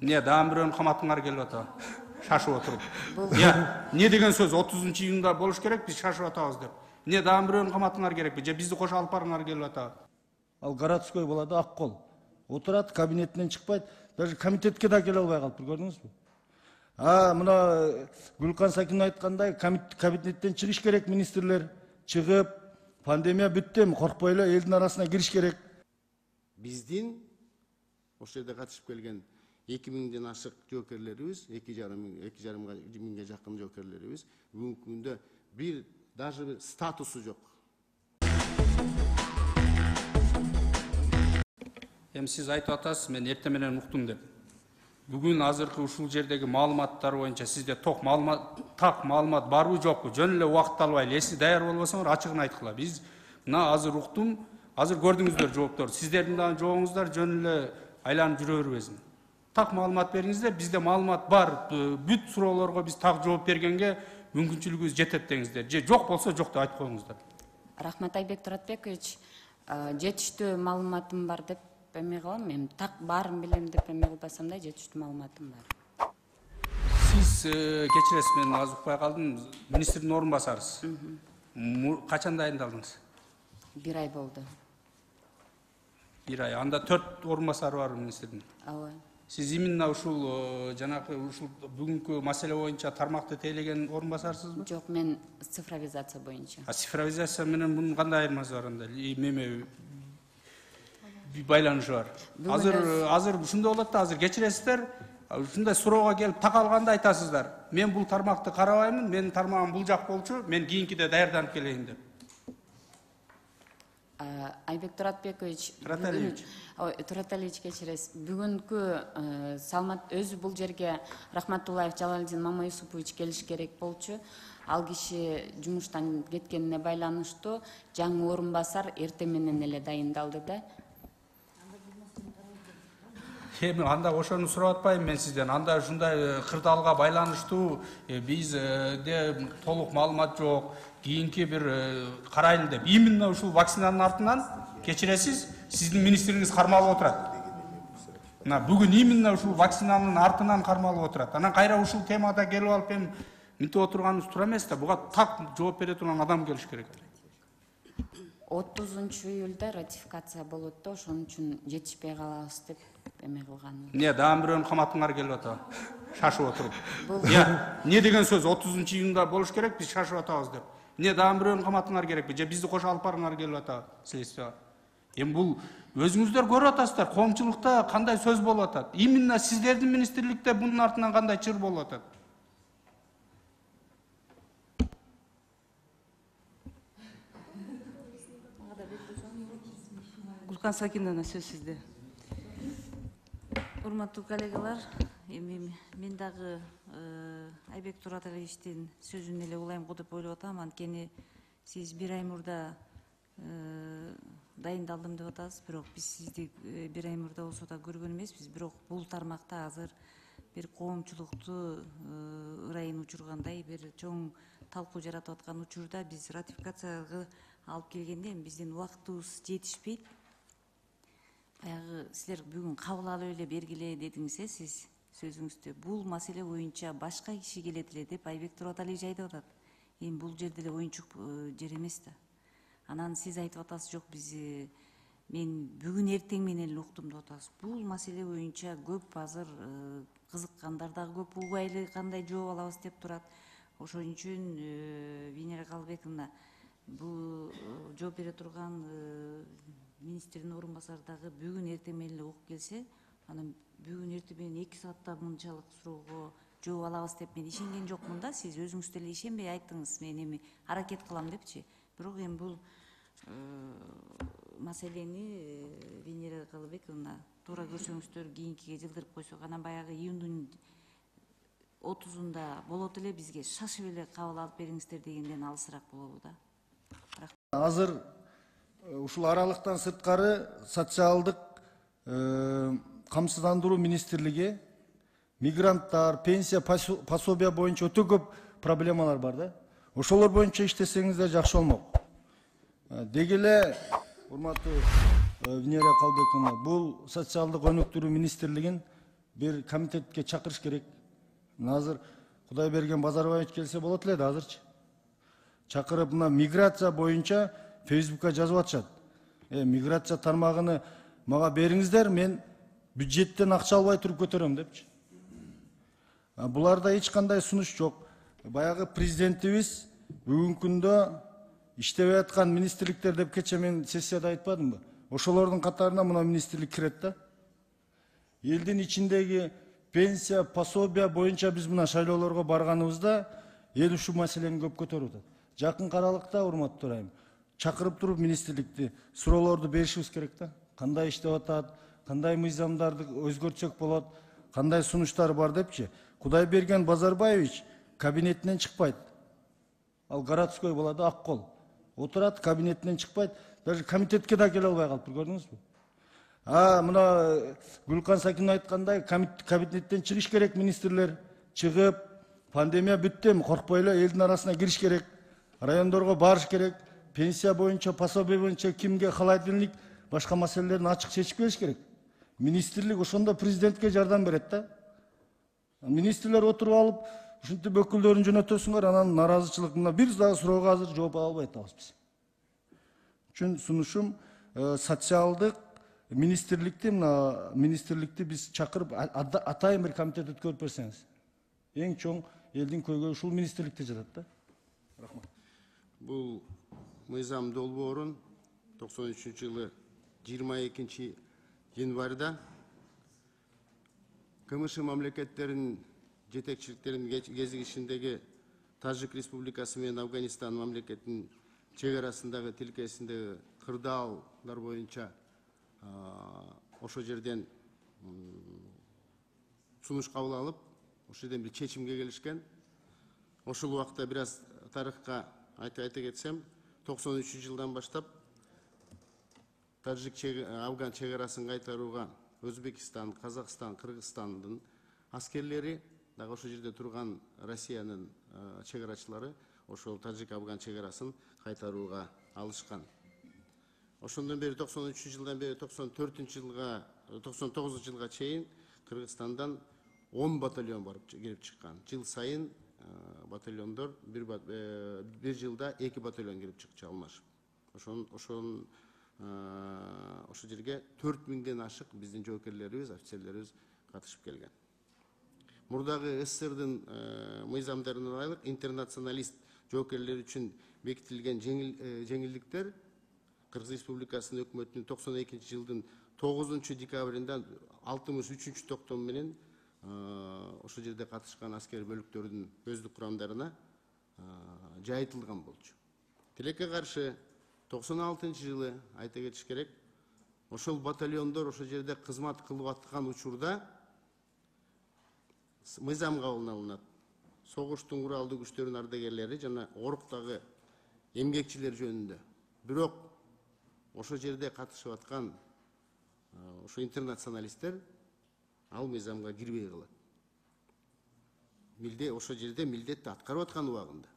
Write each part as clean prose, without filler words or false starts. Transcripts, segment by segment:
Не, дагы бирөөнүн каматыңар келип атат. Шашып отуруп. Не деген сөз 30-июнда болуш керек, биз шашып атабыз деп. Не, дагы бирөөнүн каматыңар керекпи? Же бизди кошо алып барыңар келип атат. Ал городской болады, Аккол. Отурат, кабинетинен чыкпайт, даже комитетке да келе албай калыптыр, көрдүңүзбү? Мына Гүлкан Сакин айткандай, кабинеттен чыгыш керек министрлер, чыгып, пандемия бүттү, коркпой эле элдин арасына кириш керек. Биздин ошол жерде катышып келген 2000ден ашык жоокерлерибиз, 2,5 миңге жакын жоокерлерибиз бүгүнкү күндө бир даже статусу жок. Эми сиз айтып атасыз, мен эртең менен уктум деп. Бүгүн азыркы ушул жердеги маалыматтар боюнча сизде так маалымат барбы жокпу? Жөн эле убакыт албайлы. Эси даяр болбосоңор ачыгын айткыла. Биз мына азыр уктум, азыр көрдүңүздөр жоопторду. Сиздердин дагы жообуңуздар жөн эле айланып жүрө бербесин. Так маалымат бериңиздер. Бизде маалымат бар. Бүт суроолорго биз так жооп бергенге мүмкүнчүлүгүбүз жетет деңиздер. Же жок болсо жок деп айтып коюңуздар. Рахмат Айбек Туратбекович, жетиштүү маалыматым бар деп эме кылам. Мен так баарын билем деп эме кылбасам да жетиштүү маалыматым бар. Сиз кечиресиз, мен аз укпай калдым. Министрдин орун басарысыз. Качан дайындалдыңыз? 1 ай болду. 1 ай. Анда 4 орун басары бар министрдин. Ооба. Сиз именно ушул жанакы ушул бүгүнкү маселе боюнча тармакты тейлеген орун басарсызбы? Жок, мен цифровизация боюнча. Цифровизация менен бунун кандай айырмасы бар анда? Эме байланышы бар. Азыр ушундай болот да, азыр кечиресиздер, ушундай суроого келип такалганда айтасыздар. Мен бул тармакты карабаймын, менин тармагым бул жак болчу, мен кийинкиде даярданып келейин деп. Айбек Туратбекович, Тураталиевич кечиресиз. Бүгүнкү салмат өзү бул жерге Рахматуллаев Жалалдин Мамаюсупович келиш керек болчу. Ал киши жумуштан кеткенине байланыштуу жаңы орун басар эртең менен эле дайындалды да. Эми анда ошону сурап атпайм мен сизден. Анда ушундай кырдаалга байланыштуу бизде толук маалымат жок. Кийинки бир карайлы деп. Именно ушул вакцинанын артынан кечиресиз, сиздин министриңиз кармалып отурат. Мына бүгүн именно ушул вакцинанын артынан кармалып отурат. Анан кайра ушул темада келип алып эми мынтип отурганыбыз туура эмес да. Буга так жооп бере турган адам келиш керек. 30-июлда ратификация болот да, ошон үчүн жетишпей калабыз деп эме кылган. Не, дагы бирөөнүн каматыңар келип атат. Шашып отуруп. Не деген сөз 30-июнда болуш керек, биз шашып атабыз деп. Не, дагы бирөөнүн каматыңар керекпи? Же бизди кошо алып барыңар келип атат следствие. Эми бул өзүңүздөр көрүп атасыздар, коомчулукта кандай сөз болуп атат. Именно сиздердин министрликте бунун артынан кандай чыр болуп атат. Гүлкан Сакиновна, сөз сизде. Урматтуу коллегалар, эми мен дагы Айбек Тураталиевичтин сөзүн эле улайм го деп ойлоп атам. Анткени сиз 1 ай мурда дайындалдым деп атасыз, бирок биз сизди 1 ай мурда болсо да көргөн эмеспиз. Бирок бул тармакта азыр бир коомчулукту ырайын учургандай бир чоң талкуу жаратып аткан учурда биз ратификацияга алып келгенде биздин убактыбыз жетишпейт. Баягы силер бүгүн кабыл алып эле бергиле дедиңиз, сиз сөзүңүздө. Бул маселе боюнча башка киши келет эле деп Айбек Тураталиевич айтып атат. Эми бул жерде эле оюнчук жер эмес да. Анан сиз айтып атасыз, жок биз мен бүгүн эртең менен эле уктум деп атасыз. Бул маселе боюнча көп азыр кызыккандар дагы көп, убайлы кандай жооп алабыз деп турат. Ошон үчүн Венера Калбековна бул жооп бере турган министрдин орун басары дагы бүгүн эртең менен эле угуп келсе, анан бүгүн эртең менен 2 саатта мынчалык суроого жооп алабыз деп мен ишенген жокмун да. Сиз өзүңүз деле ишенбей айттыңыз, мен эми аракет кылам депчи. Бирок эми бул маселени Венера Калбековна туура көрсөңүздөр кийинкиге жылдырып койсок, анан баягы июндун 30-унда болот эле, бизге шашып эле кабыл алып бериңиздер дегенден алысыраак болобу да. Азыр ушул аралыктан сырткары социалдык камсыздандыруу министрлиги мигранттар, пенсия, пособия боюнча өтө көп проблемалар бар да. Ошолор боюнча иштесеңиздер жакшы болмок. Деги эле, урматтуу Венера Калбековна, бул социалдык өнүктүрүү министрлигин bir комитетке чакырыш керек. Азыр Кудай берген Базарбаевич келсе болот эле да азырчы. Чакырып мына миграция боюнча Facebook'ка жазып атышат. Миграция тармагыны мага бериңиздер, мен бюджеттен акча албай туруп көтөрөм депчи. Буларда эч кандай сунуш жок. Баягы президентибиз бүгүнкү күндө иштебей аткан министрликтер деп кече мен сессияда айтпадымбы? Ошолордун катарына мына министрлик кирет да. Элдин ичиндеги пенсия, пособия боюнча биз мына шайлоолорго барганыбызда эл ушул маселени көп көтөрүп атат. Жакын аралыкта, урматтуу ырайым, чакырып туруп министрликти суроолорду беришибиз керек да. Кандай иштеп атат, кандай мыйзамдарды өзгөртсөк болот, кандай сунуштар бар депчи. Кудай берген Базарбаевич кабинетинен чыкпайт. Ал городской болот, ак кол. Отурат, кабинетинен чыкпайт. Даже комитетке да келе албай калыптыр, көрдүңүзбү? Мына Гүлкан Сакин айткандай, кабинеттен чыгыш керек министрлер. Чыгып, пандемия бүттү, коркпой эле элдин арасына кириш керек. Райондорго барыш керек. Пенсия боюнча, пособие боюнча кимге халайдынлык, башка маселелерин ачык чечип бериш керек. Министрлик ошондо президентке жардам берет да. Министрлер отуруп алып, ушинтип өкүлдөрүн жөнөтөсүңөр, анан наразычылык мына бир дагы суроого азыр жооп ала албай атабыз биз. Үчүн сунушум социалдык министрликти биз чакырып атайын бир комитет өткөрүп берсеңиз. Эң чоң элдин көйгөйү ушул министрликте жатат да. Рахмат. Бул мыйзам долбоорун 93-жылы 22 январда КМШ мамлекеттеринин жетекчиликтеринин кезигишиндеги Тажик Республикасы менен Афганистан мамлекетинин чек арасындагы тилкесиндеги кырдаалдар боюнча ошол жерден сунуш кабыл алып, ошол жерден бир чечимге келишкен. Ошол убакта бир аз тарыхка айта кетсем, 93-жылдан баштап Тажик Афган чек арасын кайтарууга Өзбекистан, Казакстан, Кыргызстандын аскерлери, дагы ошол жерде турган Россиянын чек арачылары ошол Тажик Афган чек арасын кайтарууга алышкан. Ошондон бери 93-жылдан бери 99-жылга чейин Кыргызстандан 10 батальон барып келип чыккан. Жыл сайын батальондор бир жылда 2 батальон келип чыкчу алмашып. Ошол жерге 4000ден ашык биздин жоокерлерибиз, офицерлерибиз катышып келген. Мурдагы СССРдын мыйзамдарына ылайык интернационалист жоокерлер үчүн бекитилген жеңилдиктер Кыргыз Республикасынын өкмөтүнүн 92-жылдын 9 декабрында 63 токтом менен ошол жерде катышкан аскер бөлүктөрдүн өздүк курамдарына жайытылган болчу. Тилекке каршы 96-жылы айта кетиш керек, ошол батальондор ошол жерде кызмат кылып аткан учурда мыйзам кабыл алынат. Согуштун куралдуу күчтөрүнүн ардагерлери жана оруктагы эмгекчилер жөнүндө. Бирок ошол жерде катышып аткан ошо интернационалисттер ал мыйзамга кирбей калат. Ошол жерде милдетти аткарып аткан убагында.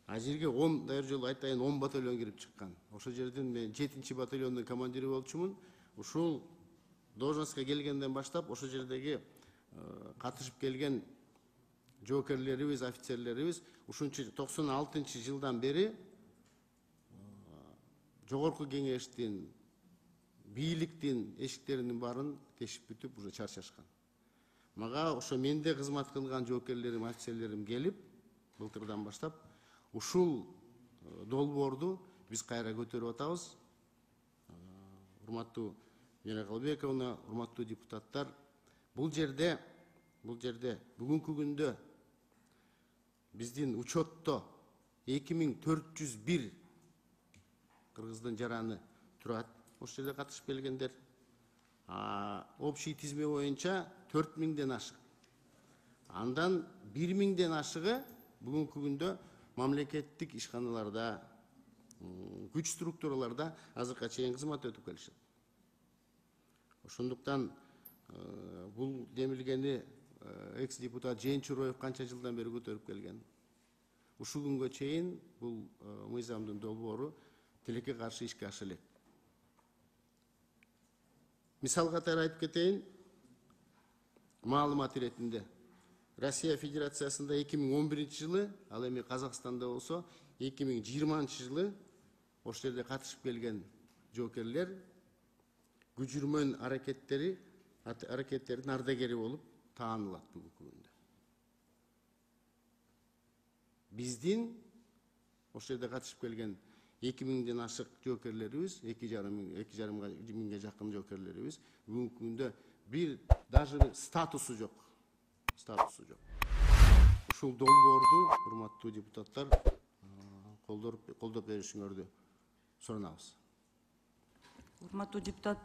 Жерге 10, дайыр жолу айтайын 10 батальон кирип чыккан. Ошол жерден мен 7-чи батальондун командири болчумун. Ушул должностка келгенден баштап ошол жердеги катышып келген жоокерлерибиз, офицерлерибиз ушунча 96-жылдан бери жогорку кеңештин, бийликтин эшиктеринин баарын тешип бүтүп уже чарчашкан. Мага ошо менде кызмат кылган жоокерлерим, офицерлерим келип, былтырдан баштап ушул долбоорду биз кайра көтөрүп атабыз. Урматтуу Мира Калбековна, урматтуу депутаттар, бул жерде бүгүнкү күндө биздин учетто 2401 кыргыздын жараны турат. Ошол жерде катышып келгендер. Общий тизме боюнча 4000ден ашык. Андан 1000ден ашыгы бүгүнкү күндө мамлекеттик ишканаларда, күч структураларда азыркыга чейин кызмат өтүп келишет. Ошондуктан бул демилгени экс-депутат Жээнчуроев канча жылдан бери көтөрүп келген. Ушул күнгө чейин бул мыйзамдын долбоору тилекке каршы ишке аша элек. Мисал катары айтып кетейин, маалымат иретинде Россия Федерациясында 2011 жылы, ал эми Казакстанда болсо 2020 жылы ошол жерде катышып келген жоокерлер күчүрмөн аракеттердин ардагери болуп таанылат бүгүнкү күндө. Биздин ошол жерде катышып келген 2000ден ашык жоокерлерибиз, 2,5 миңге жакын жоокерлерибиз бүгүнкү күндө бир даже статусу жок. Ушул долбоорду урматтуу депутаттар колдоп беришиңерди суранабыз. урматтуу депутат